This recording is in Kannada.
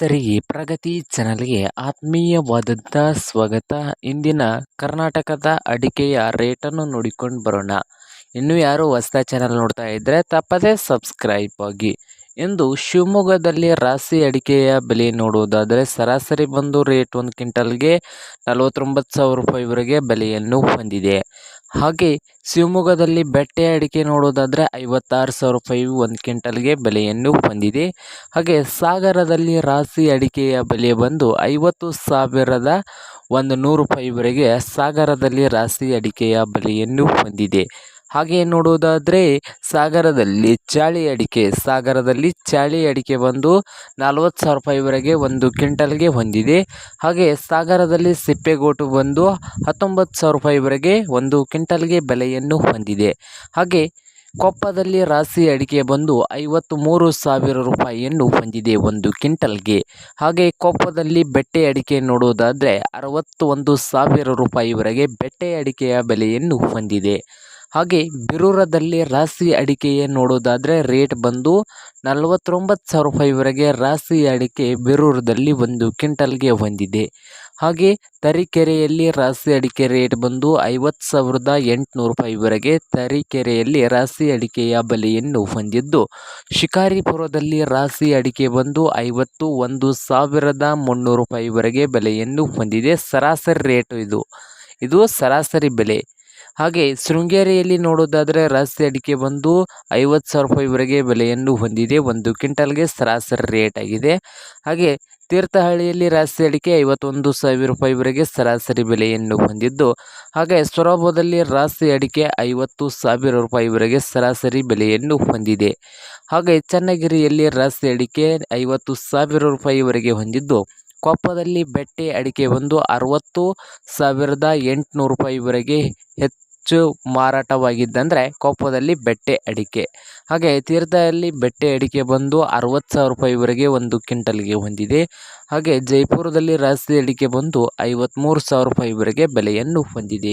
ರೈತರಿಗೆ ಪ್ರಗತಿ ಚಾನಲ್ಗೆ ಆತ್ಮೀಯವಾದಂಥ ಸ್ವಾಗತ. ಇಂದಿನ ಕರ್ನಾಟಕದ ಅಡಿಕೆಯ ರೇಟನ್ನು ನೋಡಿಕೊಂಡು ಬರೋಣ. ಇನ್ನು ಯಾರು ಹೊಸ ಚಾನಲ್ ನೋಡ್ತಾ ಇದ್ದರೆ ತಪ್ಪದೇ ಸಬ್ಸ್ಕ್ರೈಬ್ ಆಗಿ. ಇಂದು ಶಿವಮೊಗ್ಗದಲ್ಲಿ ರಾಶಿ ಅಡಿಕೆಯ ಬೆಲೆ ನೋಡುವುದಾದರೆ ಸರಾಸರಿ ಬಂದು ರೇಟ್ 1 ಕ್ವಿಂಟಲ್ಗೆ 49,000 ರೂಪಾಯಿವರೆಗೆ ಬೆಲೆಯನ್ನು ಹೊಂದಿದೆ. ಹಾಗೆ ಶಿವಮೊಗ್ಗದಲ್ಲಿ ಬೆಟ್ಟೆ ಅಡಿಕೆ ನೋಡೋದಾದರೆ 56,000 ರೂಪಾಯಿ 1 ಕ್ವಿಂಟಲ್ಗೆ ಬೆಲೆಯನ್ನು ಹೊಂದಿದೆ. ಹಾಗೆ ಸಾಗರದಲ್ಲಿ ರಾಶಿ ಅಡಿಕೆಯ ಬೆಲೆ ಬಂದು 50,100 ರೂಪಾಯಿವರೆಗೆ ಸಾಗರದಲ್ಲಿ ರಾಶಿ ಅಡಿಕೆಯ ಬೆಲೆಯನ್ನು ಹೊಂದಿದೆ. ಹಾಗೆ ನೋಡುವುದಾದರೆ ಸಾಗರದಲ್ಲಿ ಚಾಳಿ ಅಡಿಕೆ ಬಂದು 40,000 ರೂಪಾಯಿವರೆಗೆ 1 ಕ್ವಿಂಟಲ್ಗೆ ಹೊಂದಿದೆ. ಹಾಗೆ ಸಾಗರದಲ್ಲಿ ಸಿಪ್ಪೆಗೋಟು ಬಂದು 19,000 ರೂಪಾಯಿವರೆಗೆ 1 ಕ್ವಿಂಟಲ್ಗೆ ಬೆಲೆಯನ್ನು ಹೊಂದಿದೆ. ಹಾಗೆ ಕೊಪ್ಪದಲ್ಲಿ ರಾಶಿ ಅಡಿಕೆ ಬಂದು 53,000 ರೂಪಾಯಿಯನ್ನು ಹೊಂದಿದೆ 1 ಕ್ವಿಂಟಲ್ಗೆ. ಹಾಗೆ ಕೊಪ್ಪದಲ್ಲಿ ಬೆಟ್ಟೆ ಅಡಿಕೆ ನೋಡುವುದಾದರೆ 61,000 ರೂಪಾಯಿವರೆಗೆ ಬೆಟ್ಟೆ ಅಡಿಕೆಯ ಬೆಲೆಯನ್ನು ಹೊಂದಿದೆ. ಹಾಗೆ ಬಿರೂರದಲ್ಲಿ ರಾಶಿ ಅಡಿಕೆಯ ನೋಡೋದಾದರೆ ರೇಟ್ ಬಂದು 49,000 ರೂಪಾಯಿವರೆಗೆ ರಾಶಿ ಅಡಿಕೆ ಬಿರೂರದಲ್ಲಿ 1 ಕ್ವಿಂಟಲ್ಗೆ ಹೊಂದಿದೆ. ಹಾಗೆ ತರೀಕೆರೆಯಲ್ಲಿ ರಾಶಿ ಅಡಿಕೆ ರೇಟ್ ಬಂದು 50,800 ರೂಪಾಯಿವರೆಗೆ ತರೀಕೆರೆಯಲ್ಲಿ ರಾಶಿ ಅಡಿಕೆಯ ಬೆಲೆಯನ್ನು ಹೊಂದಿದ್ದು, ಶಿಕಾರಿಪುರದಲ್ಲಿ ರಾಶಿ ಅಡಿಕೆ ಬಂದು 51,300 ರೂಪಾಯಿವರೆಗೆ ಬೆಲೆಯನ್ನು ಹೊಂದಿದೆ. ಸರಾಸರಿ ರೇಟು ಇದು ಸರಾಸರಿ ಬೆಲೆ. ಹಾಗೆ ಶೃಂಗೇರಿಯಲ್ಲಿ ನೋಡೋದಾದರೆ ರಾಶಿ ಅಡಿಕೆ ಬಂದು 50,000 ರೂಪಾಯಿವರೆಗೆ ಬೆಲೆಯನ್ನು ಹೊಂದಿದೆ 1 ಕ್ವಿಂಟಲ್ಗೆ ಸರಾಸರಿ ರೇಟ್ ಆಗಿದೆ. ಹಾಗೆ ತೀರ್ಥಹಳ್ಳಿಯಲ್ಲಿ ರಾಶಿ ಅಡಿಕೆ 51,000 ರೂಪಾಯಿವರೆಗೆ ಸರಾಸರಿ ಬೆಲೆಯನ್ನು ಹೊಂದಿದ್ದು, ಹಾಗೆ ಸೊರಬದಲ್ಲಿ ರಾಶಿ ಅಡಿಕೆ 50,000 ರೂಪಾಯಿವರೆಗೆ ಸರಾಸರಿ ಬೆಲೆಯನ್ನು ಹೊಂದಿದೆ. ಹಾಗೆ ಚನ್ನಗಿರಿಯಲ್ಲಿ ರಾಶಿ ಅಡಿಕೆ 50,000 ರೂಪಾಯಿವರೆಗೆ ಹೊಂದಿದ್ದು, ಕೊಪ್ಪದಲ್ಲಿ ಬೆಟ್ಟೆ ಅಡಿಕೆ ಬಂದು 60,800 ರೂಪಾಯಿವರೆಗೆ ಹೆಚ್ಚು ಮಾರಾಟವಾಗಿದ್ದಂದರೆ ಕೊಪ್ಪದಲ್ಲಿ ಬೆಟ್ಟೆ ಅಡಿಕೆ. ಹಾಗೆ ತೀರ್ಥಹಳ್ಳಿ ಬೆಟ್ಟೆ ಅಡಿಕೆ ಬಂದು 60,000 ರೂಪಾಯಿವರೆಗೆ 1 ಕ್ವಿಂಟಲ್ಗೆ ಹೊಂದಿದೆ. ಹಾಗೆ ಜೈಪುರದಲ್ಲಿ ರಾಶಿ ಅಡಿಕೆ ಬಂದು 53,000 ರೂಪಾಯಿವರೆಗೆ ಬೆಲೆಯನ್ನು ಹೊಂದಿದೆ.